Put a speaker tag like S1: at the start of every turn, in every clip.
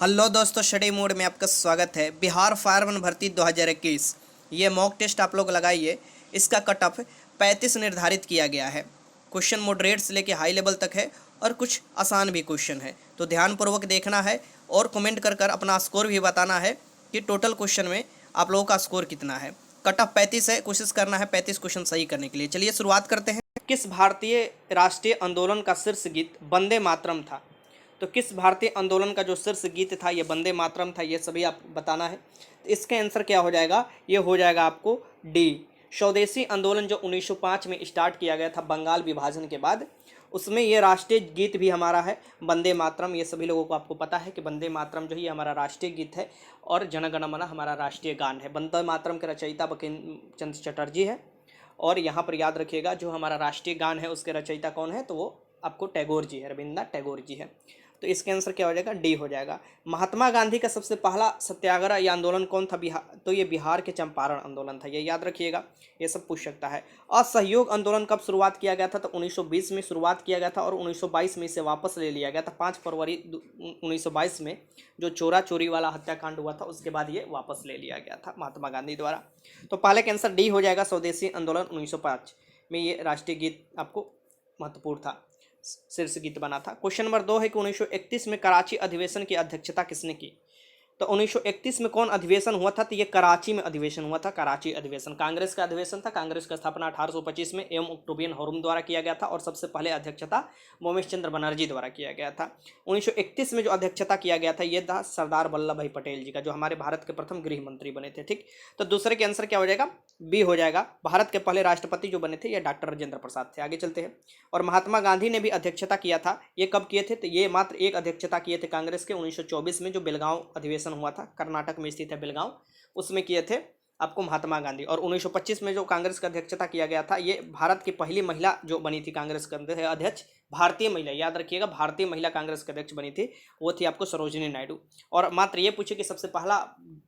S1: Hello दोस्तों, study mode में आपका स्वागत है। बिहार फायरमैन भर्ती 2021 ये मॉक टेस्ट आप लोग लगाइए। इसका कट ऑफ 35 निर्धारित किया गया है। क्वेश्चन मॉडरेट से लेके हाई लेवल तक है और कुछ आसान भी क्वेश्चन है, तो ध्यानपूर्वक देखना है और कमेंट कर कर अपना स्कोर भी बताना है कि टोटल क्वेश्चन में आप लोगों का स्कोर कितना है। कट ऑफ 35 है, कोशिश करना है 35 क्वेश्चन सही करने के लिए। चलिए शुरुआत करते हैं। किस भारतीय राष्ट्रीय आंदोलन का शीर्ष गीत वंदे मातरम था? तो किस भारतीय आंदोलन का जो शीर्ष गीत था ये वंदे मातरम था, ये सभी आप बताना है। तो इसके आंसर क्या हो जाएगा? ये हो जाएगा आपको डी। स्वदेशी आंदोलन जो 1905 में स्टार्ट किया गया था बंगाल विभाजन के बाद, उसमें ये राष्ट्रीय गीत भी हमारा है वंदे मातरम। ये सभी लोगों को आपको पता है कि वंदे मातरम जो है हमारा राष्ट्रीय गीत है और जन गण मन हमारा राष्ट्रीय गान है। वंदे मातरम के रचयिता बंकिम चंद्र चटर्जी है। और यहाँ पर याद रखिएगा जो हमारा राष्ट्रीय गान है उसके रचयिता कौन है? तो वो आपको टैगोर जी है, रविन्द्रनाथ टैगोर जी है। तो इसके आंसर क्या हो जाएगा? डी हो जाएगा। महात्मा गांधी का सबसे पहला सत्याग्रह या आंदोलन कौन था? बिहार, तो ये बिहार के चंपारण आंदोलन था, ये याद रखिएगा, ये सब पूछ सकता है। असहयोग आंदोलन कब शुरुआत किया गया था? तो 1920 में शुरुआत किया गया था और 1922 में इसे वापस ले लिया गया था। 5 फरवरी 1922 में जो चोरा चोरी वाला हत्याकांड हुआ था उसके बाद ये वापस ले लिया गया था महात्मा गांधी द्वारा। तो पहले का आंसर डी हो जाएगा। स्वदेशी आंदोलन 1905 में ये राष्ट्रीय गीत आपको महत्वपूर्ण था, शीर्ष गीत बना था। क्वेश्चन नंबर 2 है कि 1931 में कराची अधिवेशन की अध्यक्षता किसने की? तो 1931 में कौन अधिवेशन हुआ था? तो ये कराची में अधिवेशन हुआ था। कराची अधिवेशन कांग्रेस का अधिवेशन था। कांग्रेस का स्थापना 1825 में एम ऑक्टोबियन होरुम द्वारा किया गया था और सबसे पहले अध्यक्षता मोमेश चंद्र बनर्जी द्वारा किया गया था। 1931 में जो अध्यक्षता किया गया था ये था सरदार वल्लभ भाई पटेल जी का, जो हमारे भारत के प्रथम गृह मंत्री बने थे। ठीक, तो दूसरे के आंसर क्या हो जाएगा? बी हो जाएगा। भारत के पहले राष्ट्रपति जो बने थे ये डॉक्टर राजेंद्र प्रसाद थे। आगे चलते हैं। और महात्मा गांधी ने भी अध्यक्षता किया था। ये कब किए थे? तो ये मात्र एक अध्यक्षता किए थे कांग्रेस के 1924 में, जो बेलगांव अधिवेशन हुआ था, कर्नाटक में स्थित है बेलगांव, उसमें किए थे आपको महात्मा गांधी। और 1925 में जो कांग्रेस का अध्यक्षता किया गया था ये भारत की पहली महिला जो बनी थी कांग्रेस के अध्यक्ष, भारतीय महिला, याद रखिएगा, भारतीय महिला कांग्रेस के अध्यक्ष बनी थी, वो थी आपको सरोजिनी नायडू। और मात्र ये पूछे कि सबसे पहला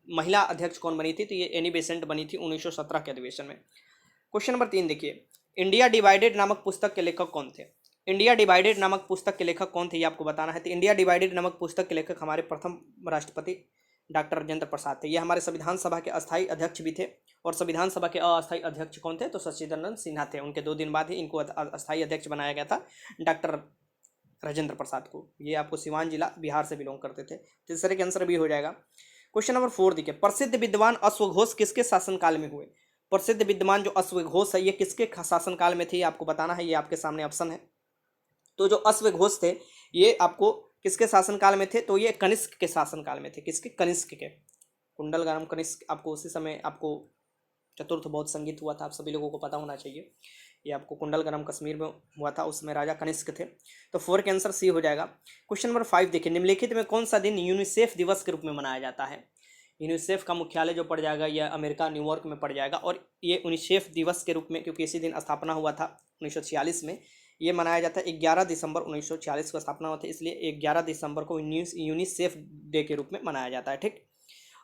S1: महिला अध्यक्ष कौन बनी थी? तो ये एनी बेसेंट बनी थी 1917 के अधिवेशन में। क्वेश्चन नंबर 3 देखिए, इंडिया डिवाइडेड नामक पुस्तक के लेखक कौन थे? इंडिया डिवाइडेड नामक पुस्तक के लेखक कौन थे ये आपको बताना है। तो इंडिया डिवाइडेड नामक पुस्तक के लेखक हमारे प्रथम राष्ट्रपति डॉक्टर राजेंद्र प्रसाद थे। ये हमारे संविधान सभा के अस्थायी अध्यक्ष भी थे। और संविधान सभा के अस्थायी अध्यक्ष कौन थे? तो सच्चिदानंद सिन्हा थे। उनके 2 दिन बाद ही इनको अस्थायी अध्यक्ष बनाया गया था डॉक्टर राजेंद्र प्रसाद को। ये आपको सिवान जिला बिहार से बिलोंग करते थे। तीसरे के आंसर भी हो जाएगा। क्वेश्चन नंबर 4 देखिए, प्रसिद्ध विद्वान अश्वघोष किसके शासनकाल में हुए? प्रसिद्ध विद्वान जो अश्वघोष है ये किसके शासनकाल में थे आपको बताना है। ये आपके सामने ऑप्शन है। तो जो अश्वघोष थे ये आपको किसके शासनकाल में थे? तो ये कनिष्क के शासनकाल में थे। किसके? कनिष्क के। कुंडलग्राम कनिष्क, आपको उसी समय आपको चतुर्थ बौद्ध संगीत हुआ था, आप सभी लोगों को पता होना चाहिए। ये आपको कुंडलग्राम कश्मीर में हुआ था, उसमें राजा कनिष्क थे। तो 4 के आंसर सी हो जाएगा। क्वेश्चन नंबर 5 देखिए, निम्नलिखित में कौन सा दिन यूनिसेफ दिवस के रूप में मनाया जाता है? यूनिसेफ का मुख्यालय जो पड़ जाएगा यह अमेरिका न्यूयॉर्क में पड़ जाएगा। और ये यूनिसेफ दिवस के रूप में, क्योंकि इसी दिन स्थापना हुआ था 1946 में, ये मनाया जाता है 11 दिसंबर 1946 को स्थापना हुआ था, इसलिए 11 दिसंबर को यूनिसेफ डे के रूप में मनाया जाता है। ठीक,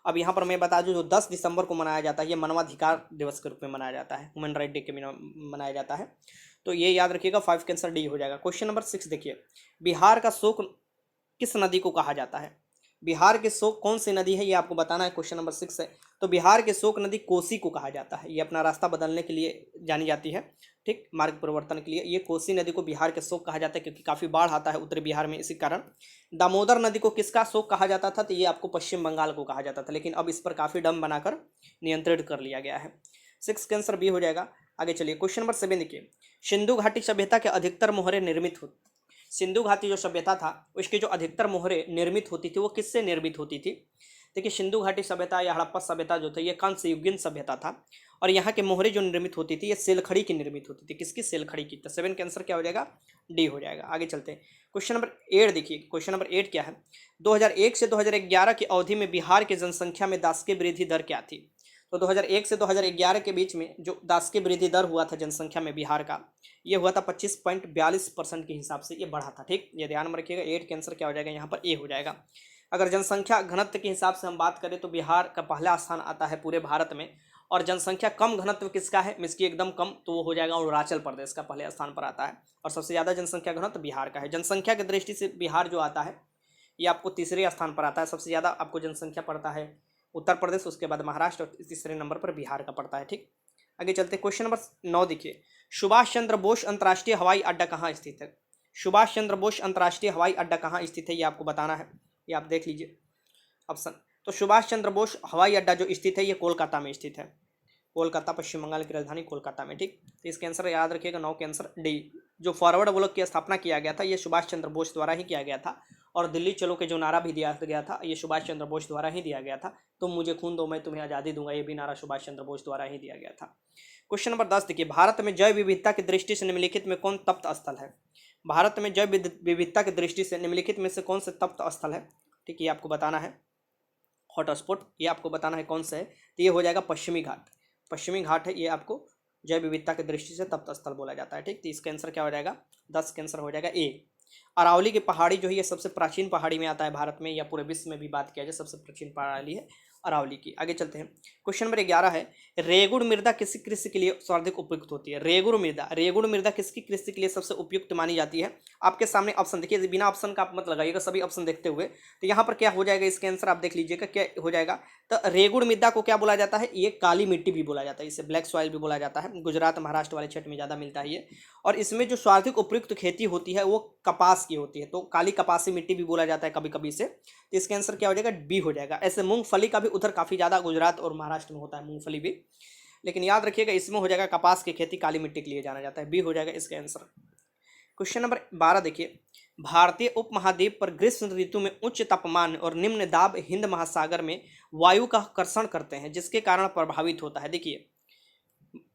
S1: अब यहाँ पर मैं बता दूं जो 10 दिसंबर को मनाया जाता है ये मानवाधिकार दिवस के रूप में मनाया जाता है, ह्यूमन राइट डे के मनाया जाता है। तो ये याद रखिएगा। 5 के आंसर डी हो जाएगा। क्वेश्चन नंबर 6 देखिए, बिहार का शोक किस नदी को कहा जाता है? बिहार के शोक कौन सी नदी है ये आपको बताना है। क्वेश्चन नंबर 6 है। तो बिहार के शोक नदी कोसी को कहा जाता है। ये अपना रास्ता बदलने के लिए जानी जाती है, ठीक, मार्ग परिवर्तन के लिए। ये कोसी नदी को बिहार के शोक कहा जाता है क्योंकि काफ़ी बाढ़ आता है उत्तरी बिहार में, इसी कारण। दामोदर नदी को किसका शोक कहा जाता था? तो ये आपको पश्चिम बंगाल को कहा जाता था, लेकिन अब इस पर काफ़ी डैम बनाकर नियंत्रित कर लिया गया है। 6 का आंसर बी हो जाएगा। आगे चलिए, क्वेश्चन नंबर 7 देखिए, सिंधु घाटी सभ्यता के अधिकतर मोहरे निर्मित होती, सिंधु घाटी जो सभ्यता था उसकी जो अधिकतर मोहरें निर्मित होती थी वो किससे निर्मित होती थी? देखिए, सिंधु घाटी सभ्यता या हड़प्पा सभ्यता जो थी ये कांस्ययुगीन सभ्यता था और यहाँ के मोहरें जो निर्मित होती थी ये सेलखड़ी की निर्मित होती थी। किसकी? सेलखड़ी की। तो 7 का आंसर क्या हो जाएगा? डी हो जाएगा। आगे चलते हैं। क्वेश्चन नंबर 8 देखिए, क्वेश्चन नंबर 8 क्या है? 2001 से 2011 की अवधि में बिहार की जनसंख्या में दासकी वृद्धि दर क्या थी? तो 2001 से 2011 के बीच में जो दासकी वृद्धि दर हुआ था जनसंख्या में बिहार का, ये हुआ था 25.42% के हिसाब से ये बढ़ा था। ठीक, ये ध्यान में रखिएगा। 8 के आंसर क्या हो जाएगा? यहाँ पर ए हो जाएगा। अगर जनसंख्या घनत्व के हिसाब से हम बात करें तो बिहार का पहला स्थान आता है पूरे भारत में। और जनसंख्या कम घनत्व किसका है? इसकी एकदम कम, तो वो हो जाएगा अरुणाचल प्रदेश का पहले स्थान पर आता है। और सबसे ज़्यादा जनसंख्या घनत्व बिहार का है। जनसंख्या की दृष्टि से बिहार जो आता है ये आपको तीसरे स्थान पर आता है। सबसे ज़्यादा आपको जनसंख्या पड़ता है उत्तर प्रदेश, उसके बाद महाराष्ट्र और तीसरे नंबर पर बिहार का पड़ता है। ठीक, आगे चलते हैं। क्वेश्चन नंबर 9 देखिए, सुभाष चंद्र बोस अंतर्राष्ट्रीय हवाई अड्डा कहाँ स्थित है? सुभाष चंद्र बोस अंतर्राष्ट्रीय हवाई अड्डा कहाँ स्थित है, ये आपको बताना है। ये आप देख लीजिए ऑप्शन। तो सुभाष चंद्र बोस हवाई अड्डा जो स्थित है ये कोलकाता में स्थित है। कोलकाता, पश्चिम बंगाल की राजधानी कोलकाता में। ठीक, तो इसका आंसर याद रखिएगा 9 के आंसर डी। जो फॉरवर्ड ब्लॉक की स्थापना किया गया था ये सुभाष चंद्र बोस द्वारा ही किया गया था, और दिल्ली चलो के जो नारा भी दिया गया था ये सुभाष चंद्र बोस द्वारा ही दिया गया था। तुम मुझे खून दो मैं तुम्हें आज़ादी दूंगा, ये भी नारा सुभाष चंद्र बोस द्वारा ही दिया गया था। क्वेश्चन नंबर 10 देखिए, भारत में जैव विविधता की दृष्टि से निम्नलिखित में कौन तप्त स्थल है? भारत में जैव विविधता की दृष्टि से निम्नलिखित में से कौन से तप्त स्थल है? ठीक, ये आपको बताना है। हॉटस्पॉट ये आपको बताना है कौन सा है, तो ये हो जाएगा पश्चिमी घाट। पश्चिमी घाट है, ये आपको जैव विविधता की दृष्टि से तप्त स्थल बोला जाता है। ठीक, तो इसका आंसर क्या हो जाएगा? 10 का आंसर हो जाएगा ए। अरावली की पहाड़ी जो है ये सबसे प्राचीन पहाड़ी में आता है भारत में, या पूरे विश्व में भी बात किया जाए सबसे प्राचीन पहाड़ी है अरावली की। आगे चलते हैं। क्वेश्चन नंबर 11 है, रेगुड़ मृदा किस कृषि के लिए सर्वाधिक उपयुक्त होती है? रेगुड़ मृदा, रेगुड़ मृदा किसकी कृषि के लिए सबसे उपयुक्त मानी जाती है? आपके सामने ऑप्शन देखिए, बिना ऑप्शन का आप मत लगाइएगा, सभी ऑप्शन देखते हुए। तो यहाँ पर क्या हो जाएगा, इसके आंसर आप देख लीजिएगा क्या हो जाएगा। तो रेगुड़ मृदा को क्या बोला जाता है? ये काली मिट्टी भी बोला जाता है, इसे ब्लैक सॉइल भी बोला जाता है। गुजरात महाराष्ट्र वाले क्षेत्र में ज़्यादा मिलता है ये। और इसमें जो सर्वाधिक उपयुक्त खेती होती है वो कपास की होती है, तो काली कपासी मिट्टी भी बोला जाता है कभी कभी से। तो इसका आंसर क्या हो जाएगा? बी हो जाएगा। ऐसे मूंगफली का भी उधर काफ़ी ज़्यादा गुजरात और महाराष्ट्र में होता है मूंगफली भी, लेकिन याद रखिएगा इसमें हो जाएगा कपास की खेती काली मिट्टी के लिए जाना जाता है। बी हो जाएगा इसका आंसर। क्वेश्चन नंबर 12 देखिए, भारतीय उपमहाद्वीप पर ग्रीष्म ऋतु में उच्च तापमान और निम्न दाब हिंद महासागर में वायु का आकर्षण करते हैं, जिसके कारण प्रभावित होता है। देखिए,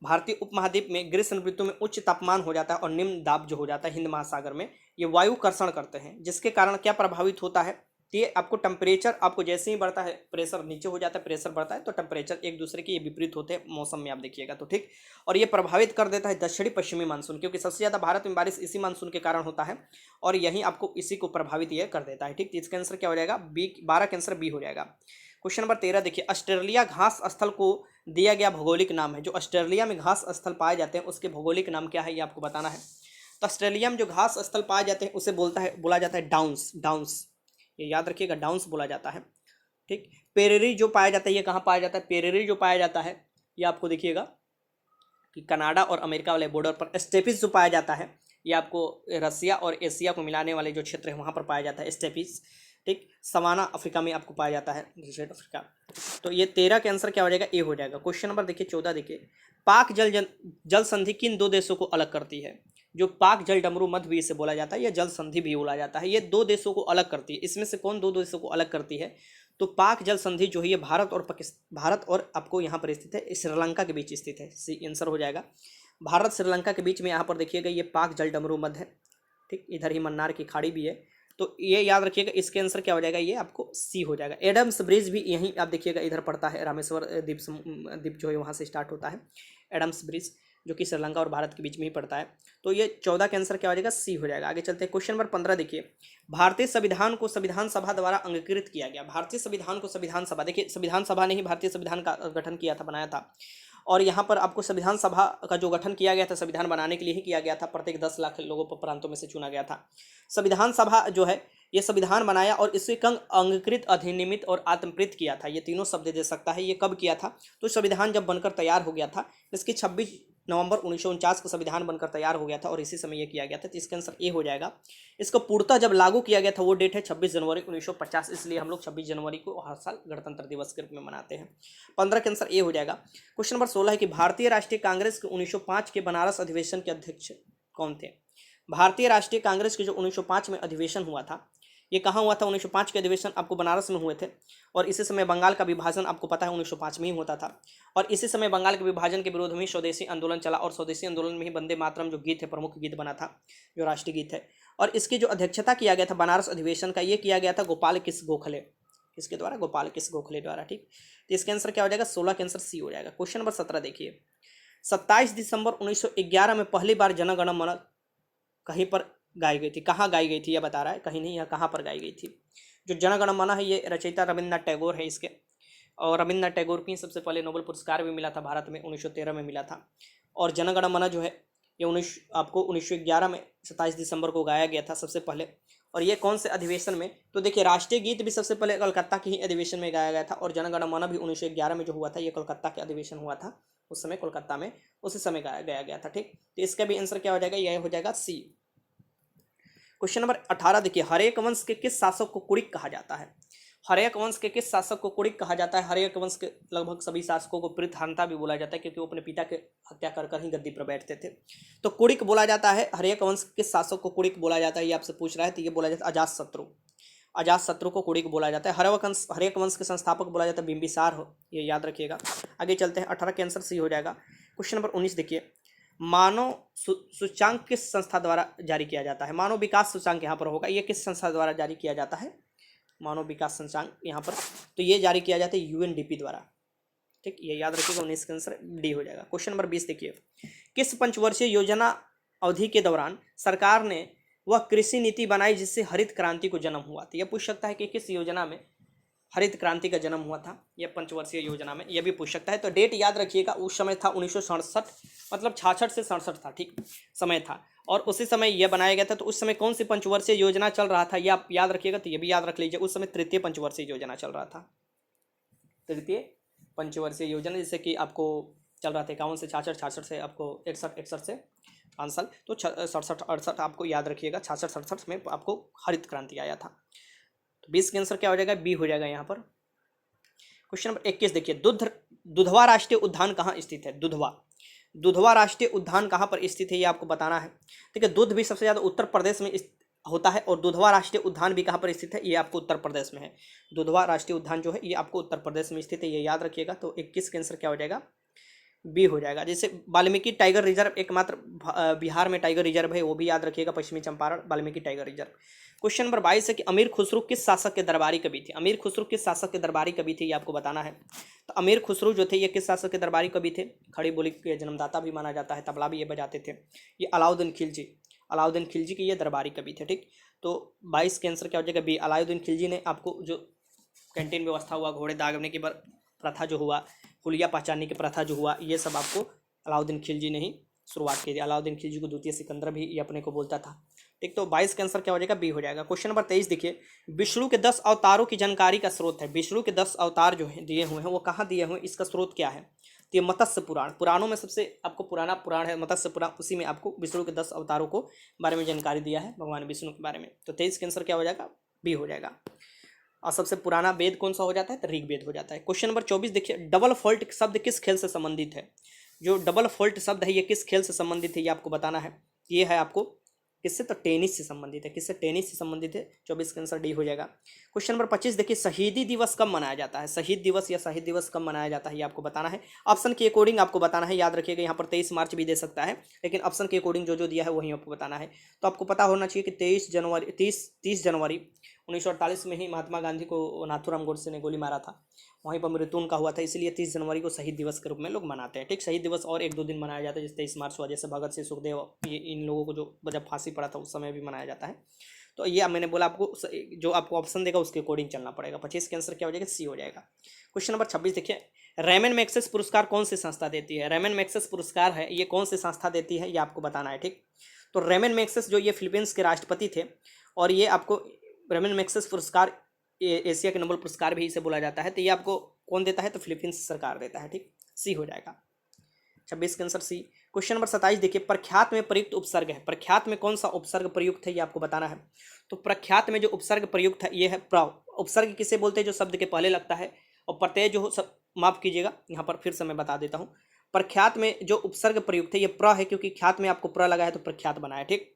S1: भारतीय उपमहाद्वीप में ग्रीष्म ऋतु में उच्च तापमान हो जाता है और निम्न दाब जो हो जाता है हिंद महासागर में, ये वायु कर्षण करते हैं, जिसके कारण क्या प्रभावित होता है? तो ये आपको टेम्परेचर, आपको जैसे ही बढ़ता है प्रेशर नीचे हो जाता है, प्रेशर बढ़ता है तो टेम्परेचर एक दूसरे के विपरीत होते हैं मौसम में, आप देखिएगा तो। ठीक, और ये प्रभावित कर देता है दक्षिणी पश्चिमी मानसून, क्योंकि सबसे ज़्यादा भारत में बारिश इसी मानसून के कारण होता है, और यही आपको इसी को प्रभावित ये कर देता है। ठीक, तो इसका आंसर क्या हो जाएगा? बी। 12 का आंसर बी हो जाएगा। क्वेश्चन नंबर 13 देखिए, ऑस्ट्रेलिया घास स्थल को दिया गया भौगोलिक नाम है। जो ऑस्ट्रेलिया में घास स्थल पाए जाते हैं उसके भौगोलिक नाम क्या है, ये आपको बताना है। तो ऑस्ट्रेलिया में जो घास स्थल पाए जाते हैं उसे बोला जाता है डाउन्स। डाउन्स, ये याद रखिएगा, डाउन्स बोला जाता है। ठीक, पेरेरी जो पाया जाता है ये कहाँ पाया जाता है? पेरेरी जो पाया जाता है ये आपको देखिएगा कि कनाडा और अमेरिका वाले बॉर्डर पर। स्टेपिस जो पाया जाता है ये आपको रसिया और एशिया को मिलाने वाले जो क्षेत्र है वहाँ पर पाया जाता है स्टेपिस। ठीक, सवाना अफ्रीका में आपको पाया जाता है, डेजर्ट अफ्रीका। तो ये 13 के आंसर क्या हो जाएगा? ए हो जाएगा। क्वेश्चन नंबर देखिए 14 देखिए, पाक जल संधि किन दो देशों को अलग करती है? जो पाक जल डमरू मध्य भी इसे बोला जाता है, या जल संधि भी बोला जाता है, ये दो देशों को अलग करती है। इसमें से कौन दो देशों को अलग करती है? तो पाक जल संधि जो है ये भारत और आपको यहाँ पर स्थित है, श्रीलंका के बीच स्थित है। सी आंसर हो जाएगा। भारत श्रीलंका के बीच में यहाँ पर देखिएगा ये पाक जल डमरू मध्य है। ठीक, इधर ही मन्नार की खाड़ी भी है, तो ये याद रखिएगा। इसके आंसर क्या हो जाएगा? ये आपको सी हो जाएगा। एडम्स ब्रिज भी यहीं आप देखिएगा इधर पड़ता है, रामेश्वर द्वीप जो है वहाँ से स्टार्ट होता है एडम्स ब्रिज, जो कि श्रीलंका और भारत के बीच में ही पड़ता है। तो ये 14 के आंसर क्या हो जाएगा? सी हो जाएगा। आगे चलते हैं। क्वेश्चन नंबर 15 देखिए, भारतीय संविधान को संविधान सभा द्वारा अंगीकृत किया गया। भारतीय संविधान को संविधान सभा, देखिए संविधान सभा ने ही भारतीय संविधान का गठन किया था, बनाया था। और यहाँ पर आपको संविधान सभा का जो गठन किया गया था संविधान बनाने के लिए ही किया गया था। प्रत्येक 10 लाख लोगों पर प्रांतों में से चुना गया था। संविधान सभा जो है ये संविधान बनाया और इसे अंगीकृत, अधिनियमित और आत्मप्रीत किया था। ये तीनों शब्द दे सकता है। ये कब किया था? तो संविधान जब बनकर तैयार हो गया था, इसकी 26 नवंबर 1949 को संविधान बनकर तैयार हो गया था और इसी समय ये किया गया था। तो इसका आंसर ए हो जाएगा। इसको पूर्णतः जब लागू किया गया था वो डेट है 26 जनवरी 1950, इसलिए हम लोग 26 जनवरी को हर साल गणतंत्र दिवस के रूप में मनाते हैं। 15 के आंसर ए हो जाएगा। क्वेश्चन नंबर 16 है कि भारतीय राष्ट्रीय कांग्रेस के 1905 के बनारस अधिवेशन के अध्यक्ष कौन थे? भारतीय राष्ट्रीय कांग्रेस के जो 1905 में अधिवेशन हुआ था ये कहाँ हुआ था? 1905 के अधिवेशन आपको बनारस में हुए थे, और इसी समय बंगाल का विभाजन आपको पता है 1905 में ही होता था। और इसी समय बंगाल के विभाजन के विरोध में स्वदेशी आंदोलन चला, और स्वदेशी आंदोलन में ही वंदे मातरम जो गीत है प्रमुख गीत बना था, जो राष्ट्रीय गीत है। और इसकी जो अध्यक्षता किया गया था बनारस अधिवेशन का, ये किया गया था गोपाल कृष्ण गोखले, किसके द्वारा? गोपाल कृष्ण गोखले द्वारा। ठीक, तो इसके आंसर क्या हो जाएगा? 16 के आंसर सी हो जाएगा। क्वेश्चन नंबर 17 देखिए, 27 दिसंबर 1911 में पहली बार जन गण मन कहीं पर गाई गई थी। कहाँ गाई गई थी यह बता रहा है, कहीं नहीं, यह कहाँ पर गाई गई थी। जो जन गण मन है ये रचयिता रविन्द्रनाथ टैगोर है इसके, और रविन्द्रनाथ टैगोर की सबसे पहले नोबेल पुरस्कार भी मिला था भारत में, 1913 में मिला था। और जन गण मन जो है ये 1911 में 27 दिसंबर को गाया गया था सबसे पहले। और ये कौन से अधिवेशन में? तो देखिए राष्ट्रीय गीत भी सबसे पहले कलकत्ता के ही अधिवेशन में गाया गया था, और जनगण मन भी 1911 में जो हुआ था ये कोलकाता के अधिवेशन हुआ था, उस समय कोलकाता में उसी समय गाया गया था। ठीक, तो इसका भी आंसर क्या हो जाएगा? यह हो जाएगा सी। क्वेश्चन नंबर 18 देखिए, हर्यक वंश के किस शासक को कुड़िक कहा जाता है? हर्यक वंश के किस शासक को कुड़िक कहा जाता है? हर्यक वंश के लगभग सभी शासकों को पृथहंता भी बोला जाता है, क्योंकि वो अपने पिता के हत्या कर कर ही गद्दी पर बैठते थे। तो कुड़िक बोला जाता है, हर्यक वंश के किस शासक को कुड़िक बोला जाता है, ये आपसे पूछ रहा है, तो ये बोला जाता है अजातशत्रु। अजातशत्रु को कुड़िक बोला जाता है। हर्यक वंश के संस्थापक बोला जाता है बिंबिसार हो, ये याद रखिएगा। आगे चलते हैं, 18 के आंसर सी हो जाएगा। क्वेश्चन नंबर 19 देखिए, मानव सूचांक किस संस्था द्वारा जारी किया जाता है? मानव विकास सूचांक यहाँ पर होगा, ये किस संस्था द्वारा जारी किया जाता है? मानव विकास सूचांक यहाँ पर, तो ये जारी किया जाता है यूएनडीपी द्वारा। ठीक, ये याद रखिएगा। 19 का आंसर डी हो जाएगा। क्वेश्चन नंबर 20 देखिए, किस पंचवर्षीय योजना अवधि के दौरान सरकार ने वह कृषि नीति बनाई जिससे हरित क्रांति को जन्म हुआ? तो यह पूछ सकता है कि किस योजना में हरित क्रांति का जन्म हुआ था, यह पंचवर्षीय योजना में, यह भी पूछ सकता है। तो डेट याद रखिएगा, उस समय था 1967, मतलब 66 से 67 था। ठीक, समय था, और उसी समय यह बनाया गया था। तो उस समय कौन सी पंचवर्षीय योजना चल रहा था, यह आप याद रखिएगा। तो यह भी याद रख लीजिए, उस समय तृतीय पंचवर्षीय योजना चल रहा था। तृतीय पंचवर्षीय योजना, जैसे कि आपको चल रहा था 51 से 66, 66 से आपको 61 से 5 साल, तो 67 68 आपको याद रखिएगा। 66 67 में आपको हरित क्रांति आया था। तो 20 का आंसर क्या हो जाएगा? बी हो जाएगा यहाँ पर। क्वेश्चन नंबर 21 देखिए, दुधवा राष्ट्रीय उद्यान कहाँ स्थित है? दुधवा राष्ट्रीय उद्यान कहाँ पर स्थित है, ये आपको बताना है। देखिए, दूध भी सबसे ज़्यादा उत्तर प्रदेश में होता है, और दुधवा राष्ट्रीय उद्यान भी कहाँ पर स्थित है? ये आपको उत्तर प्रदेश में है। दुधवा राष्ट्रीय उद्यान जो है ये आपको उत्तर प्रदेश में स्थित है, ये याद रखिएगा। तो 21 का आंसर क्या हो जाएगा? बी हो जाएगा। जैसे वाल्मीकि टाइगर रिजर्व एकमात्र बिहार में टाइगर रिजर्व है, वो भी याद रखिएगा, पश्चिमी Champaran Valmiki tiger reserve. Question number 22 है कि अमीर खुसरो किस शासक के दरबारी कवि थे? अमीर खुसरो किस शासक के दरबारी कवि थे, ये आपको बताना है। तो अमीर खुसरो जो थे ये किस शासक के दरबारी कवि थे? खड़ी बोली के जन्मदाता भी माना जाता है, तबला भी ये बजाते थे। ये अलाउद्दीन खिलजी के ये दरबारी कवि थे। ठीक, तो 22 के आंसर क्या हो जाएगा? बी। अलाउद्दीन खिलजी ने आपको जो कैंटीन व्यवस्था हुआ, घोड़े दागने की प्रथा जो हुआ, हुलिया पहचानने की प्रथा जो हुआ, ये सब आपको अलाउद्दीन खिलजी ने ही शुरुआत की थी। अलाउद्दीन खिलजी को द्वितीय सिकंदर भी ये अपने को बोलता था। ठीक, तो 22 का आंसर क्या हो जाएगा? बी हो जाएगा। क्वेश्चन नंबर 23 देखिए, विष्णु के 10 अवतारों की जानकारी का स्रोत है। विष्णु के 10 अवतार जो है दिए हुए हैं वो कहाँ दिए हुए हैं, इसका स्रोत क्या है? तो ये मत्स्य पुराण, पुराणों में सबसे आपको पुराना पुराण है मत्स्य पुराण, उसी में आपको विष्णु के 10 अवतारों को बारे में जानकारी दिया है, भगवान विष्णु के बारे में। तो 23 के आंसर क्या हो जाएगा? बी हो जाएगा। और सबसे पुराना वेद कौन सा हो जाता है? तो ऋग्वेद हो जाता है। क्वेश्चन नंबर 24 देखिए, डबल फॉल्ट शब्द किस खेल से संबंधित है? जो डबल फॉल्ट शब्द है ये किस खेल से संबंधित है, ये आपको बताना है। ये है आपको किससे? तो टेनिस से संबंधित है। किससे? टेनिस से संबंधित है। 24 का आंसर डी हो जाएगा। क्वेश्चन नंबर 25 देखिए, शहीदी दिवस कब मनाया जाता है? शहीद दिवस या शहीद दिवस कब मनाया जाता है, ये आपको बताना है। ऑप्शन के अकॉर्डिंग आपको बताना है, याद रखिएगा। यहाँ पर 23 मार्च भी दे सकता है, लेकिन ऑप्शन के अकॉर्डिंग जो दिया है वही आपको बताना है। तो आपको पता होना चाहिए कि 30 जनवरी 1948 में ही महात्मा गांधी को नाथूराम गोडसे ने गोली मारा था, वहीं पर मृत्यु उनका हुआ था, इसलिए 30 जनवरी को शहीद दिवस के रूप में लोग मनाते हैं। ठीक, शहीद दिवस और 1-2 दिन मनाया जाता है, जैसे 23 मार्च हुआ, जैसे भगत सिंह सुखदेव, ये इन लोगों को जो जब फांसी पड़ा था उस समय भी मनाया जाता है। तो ये मैंने बोला आपको, जो आपको ऑप्शन देगा उसके अकॉर्डिंग चलना पड़ेगा। 25 के आंसर क्या हो जाएगा? सी हो जाएगा। क्वेश्चन नंबर 26 देखिए, रेमन मैग्सेसे पुरस्कार कौन सी संस्था देती है? रेमन मैग्सेसे पुरस्कार है ये कौन सी संस्था देती है, ये आपको बताना है। ठीक, तो रेमन मैग्सेसे जो ये फिलीपींस के राष्ट्रपति थे, और ये आपको रेमन मैग्सेसे पुरस्कार एशिया के नोबेल पुरस्कार भी इसे बोला जाता है। तो ये आपको कौन देता है? तो फिलीपींस सरकार देता है। ठीक, सी हो जाएगा। 26 का आंसर सी। क्वेश्चन नंबर 27 देखिए, प्रख्यात में प्रयुक्त उपसर्ग है। प्रख्यात में कौन सा उपसर्ग प्रयुक्त है, ये आपको बताना है। तो प्रख्यात में जो उपसर्ग प्रयुक्त है ये है प्र। उपसर्ग किसे बोलते हैं? जो शब्द के पहले लगता है, और प्रत्यय जो सब, माफ कीजिएगा यहाँ पर फिर से मैं बता देता हूँ। प्रख्यात में जो उपसर्ग प्रयुक्त है ये प्र है, क्योंकि ख्यात में आपको प्र लगा है तो प्रख्यात बना है। ठीक,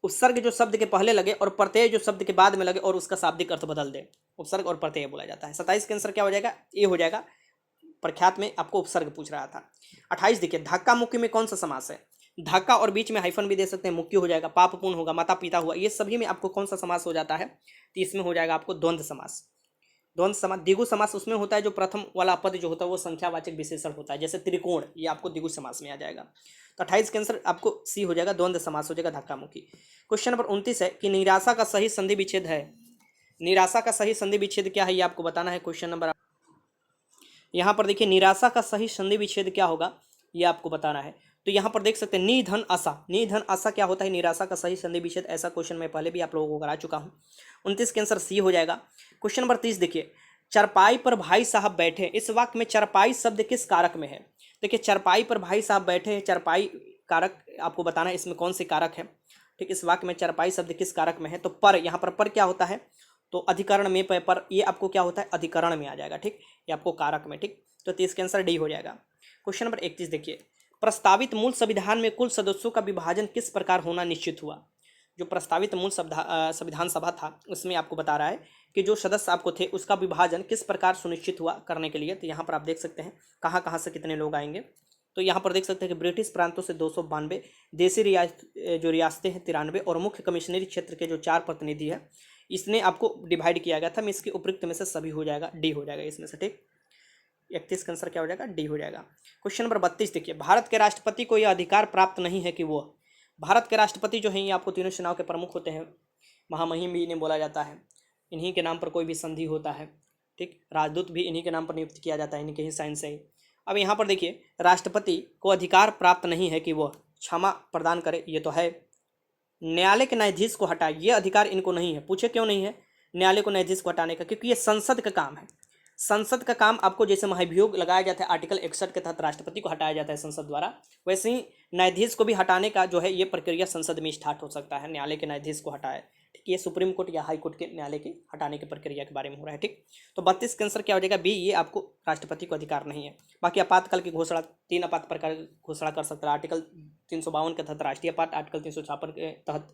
S1: उपसर्ग जो शब्द के पहले लगे और प्रत्यय जो शब्द के बाद में लगे और उसका शाब्दिक अर्थ बदल दे, उपसर्ग और प्रत्यय बोला जाता है। 27 का आंसर क्या हो जाएगा? ए हो जाएगा। प्रख्यात में आपको उपसर्ग पूछ रहा था। 28 देखिए, धक्का मुक्की में कौन सा समास है? धक्का और बीच में हाइफन भी दे सकते हैं, मुक्की हो जाएगा, पापपूर्ण होगा, माता पिता हुआ, ये सभी में आपको कौन सा समास हो जाता है? तो इसमें हो जाएगा आपको द्वंद्व समास। द्वंद्व समास, द्विगु समास उसमें होता है जो प्रथम वाला पद जो होता है वो संख्यावाचक विशेषण होता है, जैसे त्रिकोण, ये आपको द्विगु समास में आ जाएगा। तो 28 के आंसर आपको सी हो जाएगा, द्वंद्व समास हो जाएगा, धक्का मुक्की। क्वेश्चन नंबर 29 है कि निराशा का सही संधि विच्छेद है। निराशा का सही संधि विच्छेद क्या है, ये आपको बताना है। क्वेश्चन नंबर यहाँ पर देखिए, निराशा का सही संधि विच्छेद क्या होगा, ये आपको बताना है। तो यहाँ पर देख सकते हैं निधन आशा, निधन आशा क्या होता है, निराशा का सही संधि विच्छेद। ऐसा क्वेश्चन मैं पहले भी आप लोगों को करा चुका हूँ। 29 के आंसर सी हो जाएगा। क्वेश्चन नंबर 30 देखिए, चरपाई पर भाई साहब बैठे, इस वाक्य में चरपाई शब्द किस कारक में है। देखिए चरपाई पर भाई साहब बैठे हैं, चरपाई कारक आपको बताना है इसमें कौन से कारक है। ठीक, इस वाक्य में चरपाई शब्द किस कारक में है, तो पर, यहाँ पर क्या होता है, तो अधिकरण में पर, ये आपको क्या होता है, अधिकरण में आ जाएगा। ठीक, ये आपको कारक में। ठीक, तो 30 के आंसर डी हो जाएगा। क्वेश्चन नंबर 31 देखिए, प्रस्तावित मूल संविधान में कुल सदस्यों का विभाजन किस प्रकार होना निश्चित हुआ। जो प्रस्तावित मूल संविधान सभा था उसमें आपको बता रहा है कि जो सदस्य आपको थे उसका विभाजन किस प्रकार सुनिश्चित हुआ करने के लिए। तो यहाँ पर आप देख सकते हैं कहाँ कहाँ से कितने लोग आएंगे। तो यहाँ पर देख सकते हैं कि ब्रिटिश प्रांतों से 292, देसी जो रियासतें हैं 93, और मुख्य कमिश्नरी क्षेत्र के जो 4 प्रतिनिधि है इसने आपको डिवाइड किया गया था। मैं इसके उपयुक्त में से सभी हो जाएगा, डी हो जाएगा इसमें से। ठीक, 31 का आंसर क्या हो जाएगा, डी हो जाएगा। क्वेश्चन नंबर 32 देखिए, भारत के राष्ट्रपति को यह अधिकार प्राप्त नहीं है कि वो, भारत के राष्ट्रपति जो हैं ये आपको तीनों सेनाओं के प्रमुख होते हैं, महामहिम भी इन्हें बोला जाता है, इन्हीं के नाम पर कोई भी संधि होता है। ठीक, राजदूत भी इन्हीं के नाम पर नियुक्त किया जाता है, इन्हीं के ही साइन से ही। अब यहाँ पर देखिए, राष्ट्रपति को अधिकार प्राप्त नहीं है कि वह क्षमा प्रदान करे, ये तो है। न्यायालय के न्यायाधीश को हटाए, ये अधिकार इनको नहीं है। पूछे क्यों नहीं है न्यायालय को न्यायाधीश को हटाने का, क्योंकि ये संसद का काम है। संसद का काम आपको जैसे महाभियोग लगाया जाता है आर्टिकल 61 के तहत राष्ट्रपति को हटाया जाता है संसद द्वारा, वैसे ही न्यायाधीश को भी हटाने का जो है ये प्रक्रिया संसद में स्टार्ट हो सकता है, न्यायालय के न्यायाधीश को हटाए। ठीक, ये सुप्रीम कोर्ट या हाई कोर्ट के न्यायालय के हटाने की प्रक्रिया के बारे में हो रहा है। ठीक, तो 32 का आंसर क्या हो जाएगा, बी, ये आपको राष्ट्रपति को अधिकार नहीं है। बाकी आपातकाल की घोषणा 3 आपात प्रकार घोषणा कर सकता है, आर्टिकल 352 के तहत राष्ट्रीय आपात, आर्टिकल 356 के तहत,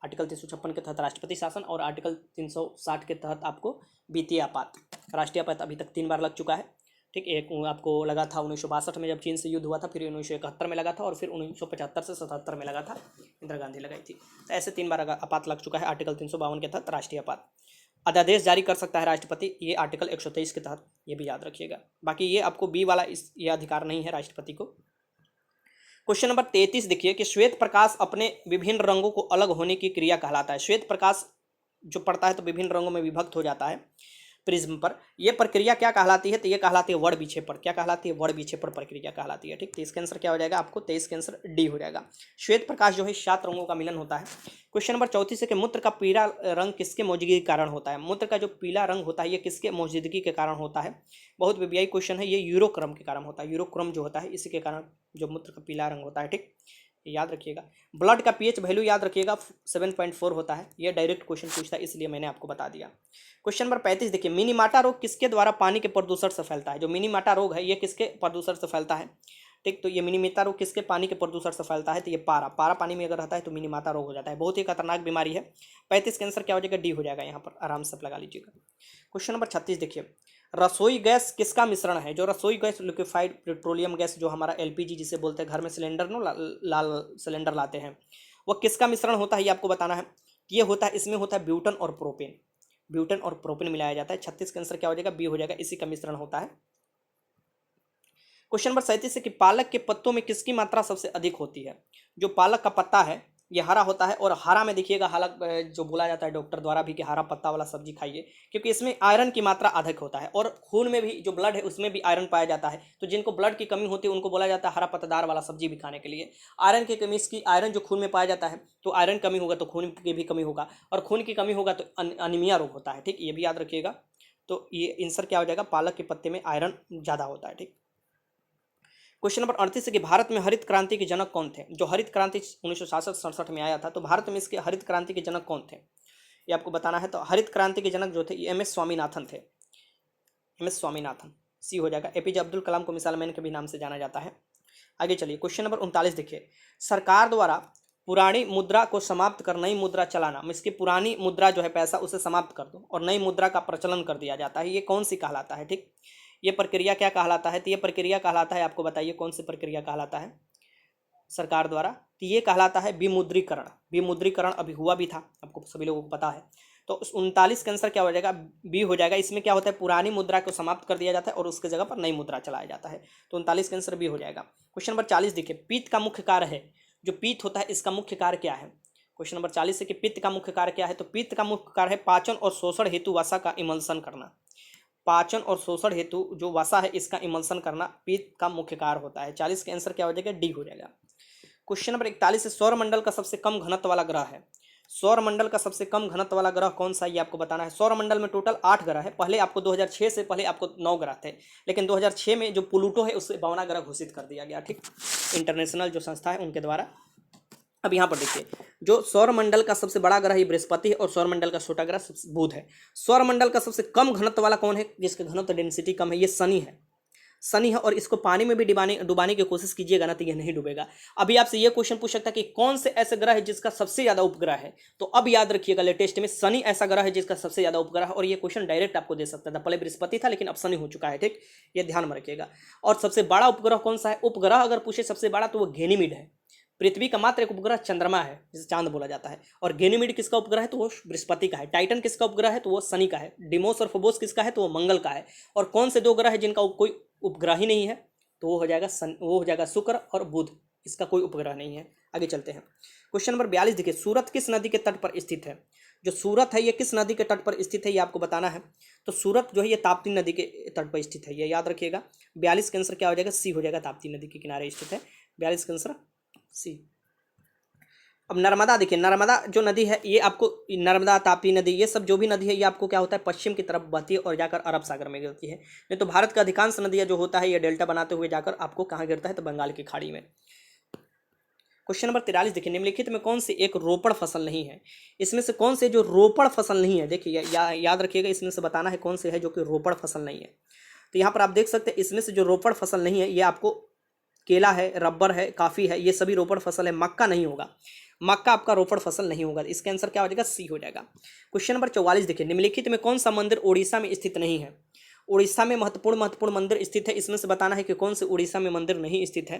S1: आर्टिकल 356 के तहत राष्ट्रपति शासन, और आर्टिकल 360 के तहत आपको वित्तीय आपात। राष्ट्रीय आपात अभी तक 3 बार लग चुका है। ठीक, एक आपको लगा था 1962 में जब चीन से युद्ध हुआ था, फिर 1971 में लगा था, और फिर 1975 से 77 में लगा था, इंदिरा गांधी लगाई थी। तो ऐसे 3 बार आपात लग चुका है आर्टिकल 352 के तहत राष्ट्रीय आपात। अध्यादेश जारी कर सकता है राष्ट्रपति, ये आर्टिकल 123 के तहत, ये भी याद रखिएगा। बाकी ये आपको बी वाला ये अधिकार नहीं है राष्ट्रपति को। क्वेश्चन नंबर 33 देखिए कि श्वेत प्रकाश अपने विभिन्न रंगों को अलग होने की क्रिया कहलाता है। श्वेत प्रकाश जो पड़ता है तो विभिन्न रंगों में विभक्त हो जाता है प्रिज्म पर, यह प्रक्रिया क्या कहलाती है, तो ये कहलाती है वर्ण विक्षेपण। क्या कहलाती है, वर्ण विक्षेपण प्रक्रिया कहलाती है। ठीक, तो इसका आंसर क्या हो जाएगा आपको, 23 का आंसर डी हो जाएगा। श्वेत प्रकाश जो है 7 रंगों का मिलन होता है। क्वेश्चन नंबर 34 है कि मूत्र का पीला रंग किसके मौजूदगी के कारण होता है। मूत्र का जो पीला रंग होता है ये किसके मौजूदगी के कारण होता है, बहुत वीवीआई क्वेश्चन है, ये यूरोक्रम के कारण होता है। यूरोक्रम जो होता है इसी के कारण जो मूत्र का पीला रंग होता है। ठीक, याद रखिएगा। ब्लड का पीएच वैल्यू याद रखिएगा 7.4 होता है, ये डायरेक्ट क्वेश्चन पूछता है इसलिए मैंने आपको बता दिया। क्वेश्चन नंबर 35 देखिए, मिनीमाटा रोग किसके द्वारा पानी के प्रदूषण से फैलता है। जो मिनीमाटा रोग है ये किसके प्रदूषण से फैलता है। ठीक, तो ये मिनीमाटा रोग किसके पानी के प्रदूषण से फैलता है, तो ये पारा पानी में अगर रहता है तो मिनीमाटा रोग हो जाता है, बहुत ही खतरनाक बीमारी है। 35 का आंसर क्या हो जाएगा, डी हो जाएगा, यहाँ पर आराम से लगा लीजिएगा। क्वेश्चन नंबर 36 देखिए, रसोई गैस किसका मिश्रण है। जो रसोई गैस लिक्विफाइड पेट्रोलियम गैस जो हमारा एलपीजी जिसे बोलते हैं, घर में सिलेंडर नो लाल सिलेंडर लाते हैं, वह किसका मिश्रण होता है ये आपको बताना है। ये होता है, इसमें होता है ब्यूटन और प्रोपेन, ब्यूटन और प्रोपेन मिलाया जाता है। 36 का आंसर क्या हो जाएगा, बी हो जाएगा, इसी का मिश्रण होता है। क्वेश्चन नंबर 37 है कि पालक के पत्तों में किसकी मात्रा सबसे अधिक होती है। जो पालक का पत्ता है ये हरा होता है, और हरा में देखिएगा हालक जो बोला जाता है डॉक्टर द्वारा भी कि हरा पत्ता वाला सब्जी खाइए, क्योंकि इसमें आयरन की मात्रा अधिक होता है, और खून में भी जो ब्लड है उसमें भी आयरन पाया जाता है। तो जिनको ब्लड की कमी होती है उनको बोला जाता है हरा पत्तेदार वाला सब्जी भी खाने के लिए। आयरन की कमी, इसकी आयरन जो खून में पाया जाता है, तो आयरन कमी होगा तो खून की भी कमी होगा, और खून की कमी होगा तो अनीमिया रोग होता है। ठीक, ये भी याद रखिएगा। तो ये आंसर क्या हो जाएगा, पालक के पत्ते में आयरन ज़्यादा होता है। ठीक, क्वेश्चन नंबर 38 है कि भारत में हरित क्रांति के जनक कौन थे। जो हरित क्रांति 1966-67 में आया था, तो भारत में इसके हरित क्रांति के जनक कौन थे ये आपको बताना है। तो हरित क्रांति के जनक जो थे ये एम एस स्वामीनाथन थे, एम एस स्वामीनाथन, सी हो जाएगा। एपीजे अब्दुल कलाम को मिसाइल मैन के भी नाम से जाना जाता है। आगे चलिए, क्वेश्चन नंबर 39 देखिए, सरकार द्वारा पुरानी मुद्रा को समाप्त कर नई मुद्रा चलाना, इसकी पुरानी मुद्रा जो है पैसा उसे समाप्त कर दो और नई मुद्रा का प्रचलन कर दिया जाता है, ये कौन सी कहलाता है। ठीक, ये प्रक्रिया क्या कहलाता है, तो ये प्रक्रिया कहलाता है, आपको बताइए कौन सी प्रक्रिया कहलाता है सरकार द्वारा, तो ये कहलाता है विमुद्रीकरण। विमुद्रीकरण अभी हुआ भी था, आपको सभी लोगों को पता है। तो 39 का आंसर क्या हो जाएगा, बी हो जाएगा। इसमें क्या होता है, पुरानी मुद्रा को समाप्त कर दिया जाता है और उसके जगह पर नई मुद्रा चलाया जाता है। तो 39 का आंसर बी हो जाएगा। क्वेश्चन नंबर 40 देखिए, पित्त का मुख्य कार्य है। जो पित्त होता है इसका मुख्य कार्य क्या है। क्वेश्चन नंबर 40 है कि पित्त का मुख्य कार्य क्या है, तो पित्त का मुख्य कार्य है पाचन और शोषण हेतु वसा का इमल्सन करना। पाचन और शोषण हेतु जो वसा है इसका इमल्सन करना पित्त का मुख्य कार्य होता है। 40 का आंसर क्या हो जाएगा, डी हो जाएगा। क्वेश्चन नंबर 41 है, सौरमंडल का सबसे कम घनत्व वाला ग्रह है। सौरमंडल का सबसे कम घनत्व वाला ग्रह कौन सा है ये आपको बताना है। सौरमंडल में टोटल 8 ग्रह है। पहले आपको 2006 से पहले आपको 9 ग्रह थे, लेकिन 2006 में जो प्लूटो है उससे 52वां ग्रह घोषित कर दिया गया, ठीक, इंटरनेशनल जो संस्था है उनके द्वारा। अब यहाँ पर देखिए, जो सौरमंडल का सबसे बड़ा ग्रह ये बृहस्पति है और सौरमंडल का छोटा ग्रह बुध है। सौरमंडल का सबसे कम घनत्व वाला कौन है, जिसका घनत्व डेंसिटी कम है, ये शनि है। शनि है, और इसको पानी में भी डुबाने की कोशिश कीजिएगा ना तो ये नहीं डूबेगा। अभी आपसे ये क्वेश्चन पूछ सकता है कि कौन से ऐसे ग्रह है जिसका सबसे ज्यादा उपग्रह है, तो अब याद रखिएगा लेटेस्ट में शनि ऐसा ग्रह है जिसका सबसे ज्यादा उपग्रह है, और ये क्वेश्चन डायरेक्ट आपको दे सकता था। पहले बृहस्पति था लेकिन अब शनि हो चुका है, ठीक, ये ध्यान में रखिएगा। और सबसे बड़ा उपग्रह कौन सा है, उपग्रह अगर पूछे सबसे बड़ा तो वो गैनीमीड है। पृथ्वी का मात्र एक उपग्रह चंद्रमा है, जिसे चांद बोला जाता है। और गैनीमीड किसका उपग्रह है, तो वो बृहस्पति का है। टाइटन किसका उपग्रह है, तो वो शनि का है। डिमोस और फोबोस किसका है, तो वो मंगल का है। और कौन से 2 ग्रह है जिनका कोई उपग्रह ही नहीं है, तो वो हो जाएगा शुक्र और बुध, इसका कोई उपग्रह नहीं है। आगे चलते हैं, क्वेश्चन नंबर 42 देखिए, सूरत किस नदी के तट पर स्थित है। जो सूरत है ये किस नदी के तट पर स्थित है ये आपको बताना है। तो सूरत जो है ये ताप्ती नदी के तट पर स्थित है, ये याद रखिएगा। 42 का आंसर क्या हो जाएगा, सी हो जाएगा, ताप्ती नदी के किनारे स्थित है। 42 का आंसर सी। अब नर्मदा देखिए, नर्मदा जो नदी है ये आपको, नर्मदा, तापी नदी, ये सब जो भी नदी है ये आपको क्या होता है, पश्चिम की तरफ बहती है और जाकर अरब सागर में गिरती है। नहीं तो भारत का अधिकांश नदियाँ जो होता है ये डेल्टा बनाते हुए जाकर आपको कहाँ गिरता है, तो बंगाल की खाड़ी में। क्वेश्चन नंबर 43 देखिए, निम्नलिखित में कौन सी एक रोपण फसल नहीं है। इसमें से कौन से जो रोपण फसल नहीं है, देखिए याद रखिएगा, इसमें से बताना है कौन से है जो कि रोपण फसल नहीं है। तो यहाँ पर आप देख सकते हैं, इसमें से जो रोपण फसल नहीं है ये आपको केला है, रबर है, काफ़ी है, ये सभी रोपण फसल है। मक्का नहीं होगा, मक्का आपका रोपण फसल नहीं होगा। इसका आंसर क्या हो जाएगा, सी हो जाएगा। क्वेश्चन नंबर 44 देखिए, निम्नलिखित में कौन सा मंदिर उड़ीसा में स्थित नहीं है। उड़ीसा में महत्वपूर्ण मंदिर स्थित है, इसमें से बताना है कि कौन से उड़ीसा में मंदिर नहीं स्थित है,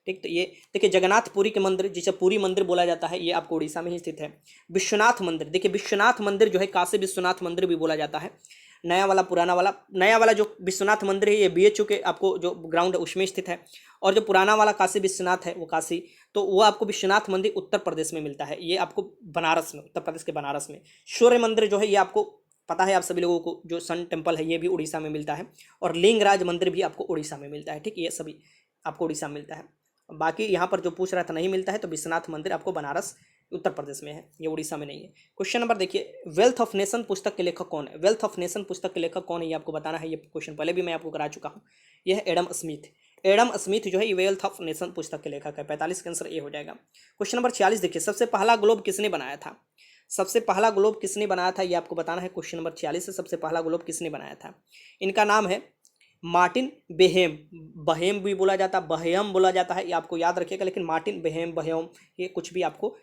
S1: ठीक। तो ये देखिए, जगन्नाथपुरी के मंदिर, जिसे पुरी मंदिर बोला जाता है, ये आपको उड़ीसा में ही स्थित है। विश्वनाथ मंदिर, देखिए विश्वनाथ मंदिर जो है काशी विश्वनाथ मंदिर भी बोला जाता है। नया वाला, पुराना वाला, नया वाला जो विश्वनाथ मंदिर है ये BHU के आपको जो ग्राउंड है उसमें स्थित है। और जो पुराना वाला काशी विश्वनाथ है वो काशी, तो वो आपको विश्वनाथ मंदिर उत्तर प्रदेश में मिलता है, ये आपको बनारस में, उत्तर प्रदेश के बनारस में। सूर्य मंदिर जो है ये आपको पता है आप सभी लोगों को, जो सन टेम्पल है ये भी उड़ीसा में मिलता है। और लिंगराज मंदिर भी आपको उड़ीसा में मिलता है, ठीक, ये सभी आपको उड़ीसा में मिलता है। बाकी यहाँ पर जो पूछ रहा था नहीं मिलता है, तो विश्वनाथ मंदिर आपको बनारस उत्तर प्रदेश में है, ये उड़ीसा में नहीं है। क्वेश्चन नंबर देखिए, वेल्थ ऑफ नेशन पुस्तक के लेखक कौन है। वेल्थ ऑफ नेशन पुस्तक के लेखक कौन है ये आपको बताना है। ये क्वेश्चन पहले भी मैं आपको करा चुका हूँ, यह है एडम स्मिथ। एडम स्मिथ जो है ये वेल्थ ऑफ नेशन पुस्तक के लेखक है। 45 का आंसर ए हो जाएगा। क्वेश्चन नंबर 46 देखिए, सबसे पहला ग्लोब किसने बनाया था। सबसे पहला ग्लोब किसने बनाया था ये आपको बताना है। क्वेश्चन नंबर 46 से सबसे पहला ग्लोब किसने बनाया था, इनका नाम है मार्टिन बेहेम। बहेम भी बोला जाता है, बहेम बोला जाता है, ये आपको याद रखिएगा। लेकिन मार्टिन बेहेम, बहेम, ये कुछ भी आपको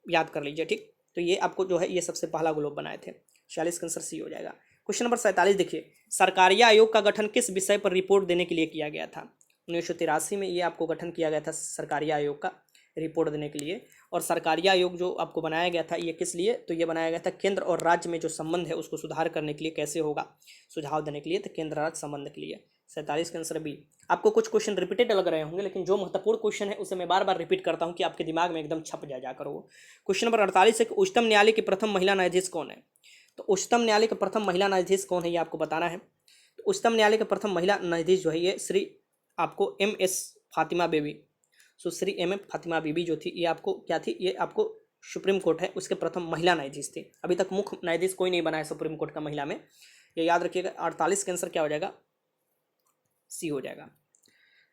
S1: याद कर लीजिए, ठीक। तो ये आपको जो है ये सबसे पहला ग्लोब बनाए थे। 46 का आंसर सी हो जाएगा। क्वेश्चन नंबर 47 देखिए, सरकारिया आयोग का गठन किस विषय पर रिपोर्ट देने के लिए किया गया था। 1983 में ये आपको गठन किया गया था सरकारिया आयोग का, रिपोर्ट देने के लिए। और सरकारिया आयोग जो आपको बनाया गया था ये किस लिए, तो ये बनाया गया था केंद्र और राज्य में जो संबंध है उसको सुधार करने के लिए, कैसे होगा, सुझाव देने के लिए, तो केंद्र राज्य संबंध के लिए। 47 का आंसर बी। आपको कुछ क्वेश्चन रिपीटेड लग रहे होंगे, लेकिन जो महत्वपूर्ण क्वेश्चन है उसे मैं बार बार रिपीट करता हूं कि आपके दिमाग में एकदम छप जाकर वो। क्वेश्चन नंबर 48 है कि उच्चतम न्यायालय की प्रथम महिला न्यायाधीश कौन है। तो उच्चतम न्यायालय का प्रथम महिला न्यायाधीश कौन है ये आपको बताना है। तो उच्चतम न्यायालय का प्रथम महिला न्यायाधीश जो है ये श्री आपको MS फातिमा बीबी, सुश्री MM फातिमा बीबी जो थी ये आपको क्या थी, ये आपको सुप्रीम कोर्ट है उसके प्रथम महिला न्यायाधीश थी। अभी तक मुख्य न्यायाधीश कोई नहीं बना है सुप्रीम कोर्ट का महिला में, ये याद रखिएगा। 48 का आंसर क्या हो जाएगा, सी हो जाएगा।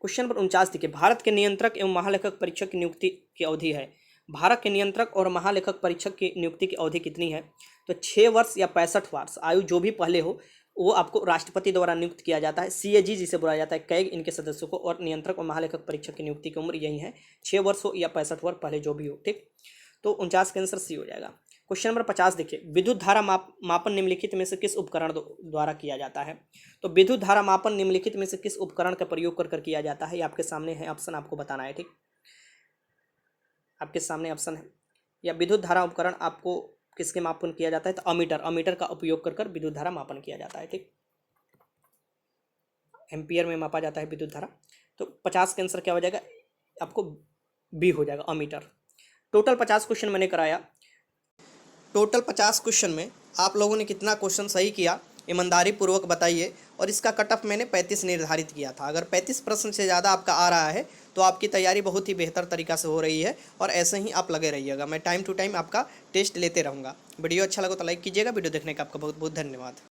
S1: क्वेश्चन नंबर 49 देखिए, भारत के नियंत्रक एवं महालेखक परीक्षक की नियुक्ति की अवधि है। भारत के नियंत्रक और महालेखक परीक्षक की नियुक्ति की अवधि कितनी है, तो 6 वर्ष या 65 वर्ष आयु जो भी पहले हो वो आपको राष्ट्रपति द्वारा नियुक्त किया जाता है। CAG जिसे बोला जाता है, कैग इनके सदस्यों को। और नियंत्रक और महालेखक परीक्षक की नियुक्ति की उम्र यही है, 6 वर्ष हो या 65 वर्ष पहले जो भी हो, ठीक। तो 49 का आंसर सी हो जाएगा। क्वेश्चन नंबर 50 देखिए, विद्युत धारा मापन निम्नलिखित में से किस उपकरण द्वारा किया जाता है। तो विद्युत धारा मापन निम्नलिखित में से किस उपकरण का प्रयोग कर किया जाता है, ये आपके सामने है ऑप्शन, आपको बताना है, ठीक। आपके सामने ऑप्शन है, या विद्युत धारा उपकरण आपको किसके मापन किया जाता है, तो अमीटर का उपयोग कर विद्युत धारा मापन किया जाता है, ठीक। एम्पियर में मापा जाता है विद्युत धारा। तो 50 का आंसर क्या हो जाएगा, आपको बी हो जाएगा, अमीटर। टोटल 50 क्वेश्चन मैंने कराया। टोटल 50 क्वेश्चन में आप लोगों ने कितना क्वेश्चन सही किया ईमानदारी पूर्वक बताइए। और इसका कट ऑफ मैंने 35 निर्धारित किया था। अगर 35 प्रश्न से ज़्यादा आपका आ रहा है तो आपकी तैयारी बहुत ही बेहतर तरीक़ा से हो रही है, और ऐसे ही आप लगे रहिएगा। मैं टाइम टू टाइम आपका टेस्ट लेते रहूँगा। वीडियो अच्छा लगा तो लाइक कीजिएगा। वीडियो देखने का आपका बहुत बहुत धन्यवाद।